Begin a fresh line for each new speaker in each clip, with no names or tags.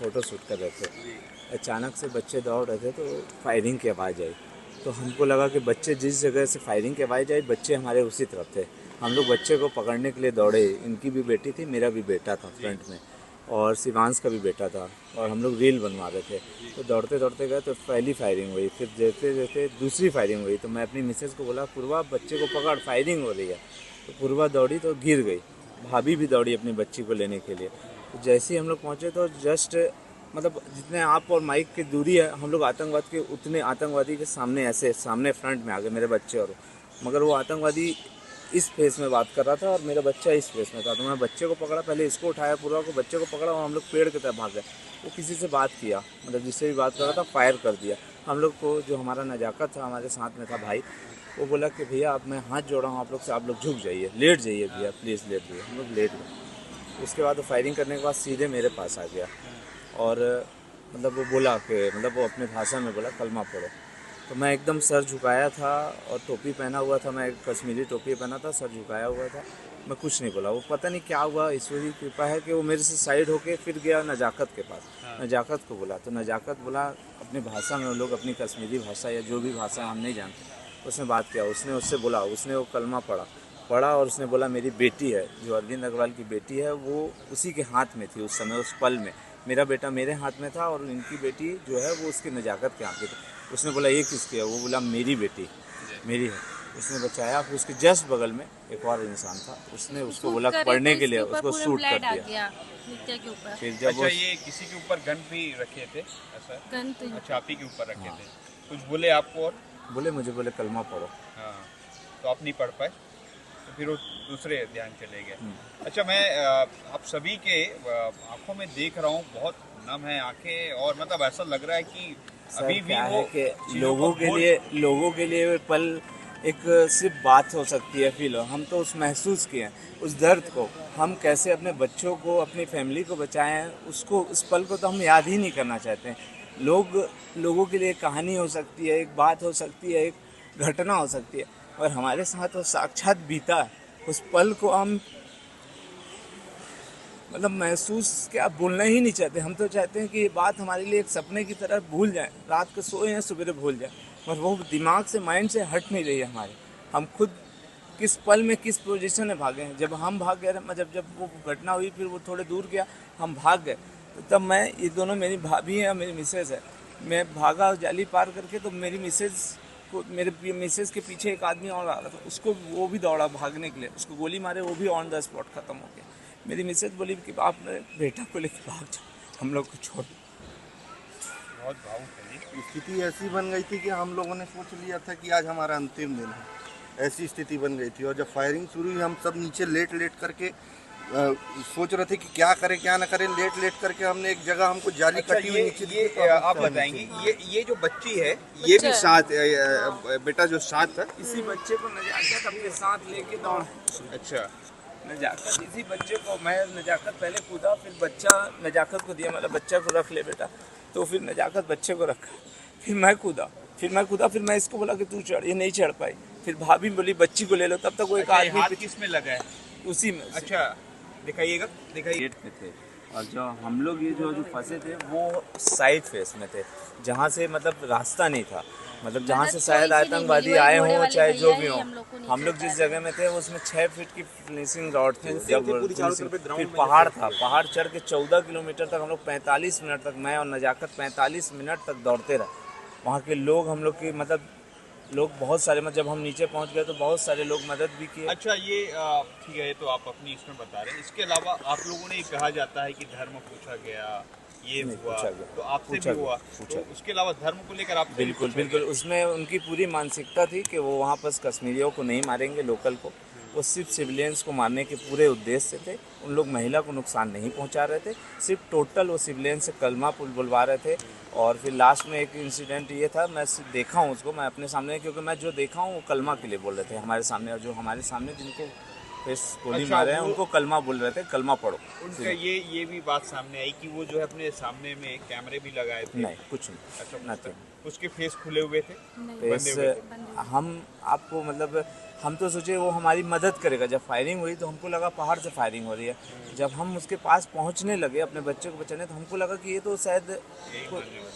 Photo shoot कर रहे थे। अचानक से बच्चे दौड़ रहे थे तो फायरिंग की आवाज़ आई। तो हमको लगा कि बच्चे जिस जगह से फायरिंग की आवाज़ आई बच्चे हमारे उसी तरफ थे। हम लोग बच्चे को पकड़ने के लिए दौड़े। इनकी भी बेटी थी, मेरा भी बेटा था फ्रंट में, और शिवांश का भी बेटा था, और हम लोग रील बनवा रहे थे। तो दौड़ते दौड़ते गए तो पहली फायरिंग हुई, फिर जैसे जैसे दूसरी फायरिंग हुई तो मैं अपनी मिसेज़ को बोला, पूर्वा बच्चे को पकड़, फायरिंग हो रही है। तो पूर्वा दौड़ी तो गिर गई। भाभी भी दौड़ी अपनी बच्ची को लेने के लिए। तो जैसे ही हम लोग पहुँचे तो जस्ट मतलब जितने आप और माइक की दूरी है, हम लोग आतंकवाद के उतने आतंकवादी के सामने ऐसे सामने फ्रंट में आ गए मेरे बच्चे और मगर वो आतंकवादी इस फेस में बात कर रहा था और मेरा बच्चा इस फेस में था। तो मैं बच्चे को पकड़ा, पहले इसको उठाया, पूरा को बच्चे को पकड़ा और हम लोग पेड़ की तरफ भाग गए। वो किसी से बात किया, मतलब जिससे भी बात कर रहा था फायर कर दिया। हम लोग को जो हमारा नजाकत था, हमारे साथ में था भाई, वो बोला कि भैया अब मैं हाथ जोड़ा हूँ आप लोग से, आप लोग झुक जाइए, लेट जाइए भैया, प्लीज़ लेट जाइए। हम लोग लेट गए। उसके बाद वो फायरिंग करने के बाद सीधे मेरे पास आ गया और मतलब वो बोला कि मतलब वो अपने भाषा में बोला कलमा पढ़ो। तो मैं एकदम सर झुकाया था और टोपी पहना हुआ था, मैं एक कश्मीरी टोपी पहना था, सर झुकाया हुआ था। मैं कुछ नहीं बोला। वो पता नहीं क्या हुआ, ईश्वर की कृपा है कि वो मेरे से साइड होके फिर गया नजाकत के पास। नजाकत को बोला तो नजाकत बोला अपनी भाषा में, वो लोग अपनी कश्मीरी भाषा या जो भी भाषा हम नहीं जानते, उसने बात किया। उसने उससे बोला, उसने वो कलमा पढ़ा और उसने बोला मेरी बेटी है, जो अरविंद अग्रवाल की बेटी है, वो उसी के हाथ में थी उस समय, उस पल में। मेरा बेटा मेरे हाथ में था और इनकी बेटी जो है वो उसकी नजाकत के हाथ में थी। उसने बोला ये किसकी है? वो बोला मेरी बेटी मेरी है। उसने बचाया। फिर उसके जस्ट बगल में एक और इंसान था, उसने उसको बोला पढ़ने के लिए, उसको शूट कर दिया।
नित्या के ऊपर।
फिर जब
अच्छा, ये किसी के ऊपर गन भी रखे थे ऐसा?
गन तो
अच्छा, आप ही के ऊपर रखे
हाँ।
थे। कुछ बोले आपको? और
बोले मुझे बोले कलमा पढ़ो।
हाँ, तो आप नहीं पढ़ पाए, तो फिर वो दूसरे ध्यान चले गए। अच्छा, मैं आप सभी के आंखों में देख रहा हूँ, बहुत नम है आंखें, और मतलब ऐसा लग रहा है कि अभी भी
क्या
वो
है कि
चीज़ों को
लोगों के लिए वो पल एक सिर्फ बात हो सकती है, फील हो। हम तो उस महसूस किए हैं उस दर्द को। हम कैसे अपने बच्चों को, अपनी फैमिली को बचाए हैं, उसको, उस पल को तो हम याद ही नहीं करना चाहते हैं। लोगों के लिए कहानी हो सकती है, एक बात हो सकती है, एक घटना हो सकती है, और हमारे साथ वो साक्षात बीता है। उस पल को हम मतलब महसूस क्या भूलना ही नहीं चाहते। हम तो चाहते हैं कि ये बात हमारे लिए एक सपने की तरह भूल जाए, रात को सोए हैं सवेरे भूल जाए, पर वो दिमाग से, माइंड से हट नहीं रही है हमारे। हम खुद किस पल में किस पोजीशन में भागे हैं। जब हम भाग गए, मतलब जब वो घटना हुई, फिर वो थोड़े दूर गया, हम भाग गए, तो तब मैं, ये दोनों मेरी भाभी है और मेरी मिसेज़ है, मैं भागा जाली पार करके, तो मेरी मिसेज़ को, मेरे मिसेज़ के पीछे एक आदमी और आ रहा था, उसको, वो भी दौड़ा भागने के लिए, उसको गोली मारे, वो भी ऑन द स्पॉट ख़त्म हो गया। मेरी मिसेज बोली कि आप मेरे बेटा को लेकर भाग जाओ, हम लोग को छोड़।
बहुत भावुक है जी।
स्थिति ऐसी बन गई थी कि हम लोगों ने सोच लिया था कि आज हमारा अंतिम दिन है, ऐसी स्थिति बन गई थी। और जब फायरिंग शुरू हुई, हम सब नीचे लेट लेट करके सोच रहे थे कि क्या करें क्या ना करें। लेट लेट करके हमने एक जगह, हमको जाली
अच्छा,
कटी हुई नीचे
ये
दिखी, तो हम
आप
सब
बताएंगे,
नीचे।
ये जो बच्ची है, ये भी साथ बेटा जो साथ था?
इसी बच्चे को नजाकत अपने साथ लेके दौड़।
अच्छा,
नजाकत, इसी बच्चे को मैं, नजाकत पहले कूदा, फिर बच्चा नजाकत को दिया, मतलब बच्चा को रख ले बेटा, तो फिर नजाकत बच्चे को रखा, फिर मैं कूदा, फिर मैं इसको बोला कि तू चढ़, ये नहीं चढ़ पाई। फिर भाभी बोली बच्ची को ले लो, तब तक वो एक
अच्छा, ये
आदमी
हाथ किस में लगा है?
उसी में।
अच्छा, दिखाइएगा, दिखाइए।
गेट पे थे, और जो हम लोग ये जो फंसे थे वो साइड फेस में थे, जहाँ से मतलब रास्ता नहीं था, मतलब जहाँ से शायद आतंकवादी आए हों, चाहे जो भी हों। हम लोग जिस जगह में थे उसमें 6 फीट की फिनिशिंग रॉड थी। जब फिर पहाड़ था, पहाड़ चढ़ के 14 किलोमीटर तक हम लोग 45 मिनट तक, मैं और नजाकत 45 मिनट तक दौड़ते रहे। वहाँ के लोग, हम लोग की मतलब लोग बहुत सारे, मतलब जब हम नीचे पहुँच गए तो बहुत सारे लोग मदद भी किए।
अच्छा, ये ठीक है, ये तो आप अपनी इसमें बता रहे हैं। इसके अलावा आप लोगों ने कहा जाता है कि धर्म पूछा गया, ये
नहीं,
हुआ,
पूछा गया,
तो आपसे
पूछा
भी हुआ,
गया,
तो उसके अलावा धर्म को लेकर आप
बिल्कुल बिल्कुल, उसमें उनकी पूरी मानसिकता थी कि वो वहाँ पर कश्मीरियों को नहीं मारेंगे, लोकल को, वो सिर्फ सिविलियंस को मारने के पूरे उद्देश्य से थे। उन लोग महिला को नुकसान नहीं पहुँचा रहे थे, सिर्फ टोटल वो सिविलियंस से कलमा बुलवा रहे थे। और फिर लास्ट में एक इंसिडेंट ये था, मैं सिर्फ देखा हूँ उसको, मैं अपने सामने, क्योंकि मैं जो देखा हूँ वो कलमा के लिए बोल रहे थे हमारे सामने, और जो हमारे सामने जिनको फेस गोली
अच्छा,
मारे हैं,
वो-
उनको कलमा बोल रहे थे, कलमा पढ़ो।
उनका ये भी बात सामने आई कि वो जो है अपने सामने में कैमरे भी लगाए थे।
नहीं, कुछ नहीं,
अच्छा,
नथिंग।
उसके फेस खुले हुए थे,
फेस
बंधे हुए थे।
हम आपको मतलब हम तो सोचे वो हमारी मदद करेगा। जब फायरिंग हुई तो हमको लगा पहाड़ से फायरिंग हो रही है। जब हम उसके पास पहुंचने लगे अपने बच्चे को बचाने, तो हमको लगा कि ये तो शायद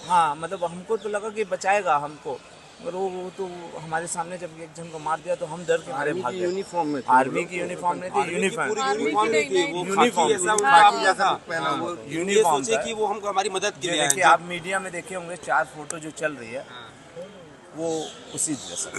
हाँ मतलब हमको तो लगा कि बचाएगा हमको, और वो तो हमारे सामने जब एक जन को मार दिया तो हम डर के मारे भाग गए।
यूनिफॉर्म में थे
आर्मी की यूनिफॉर्म नहीं थी, यूनिफॉर्म
यूनिफॉर्म नहीं थी, वो
यूनिफॉर्म
खाकी जैसा उनका
खाकी
आपने
जैसा
था।
पहना हुआ।
वो ये
यूनिफॉर्म
सोचे
था।
कि वो हमको हमारी मदद के
ये
लिए आए
देखिए
हैं।
आप मीडिया में देखे होंगे 4 फोटो जो चल रही है वो उसी जैसा।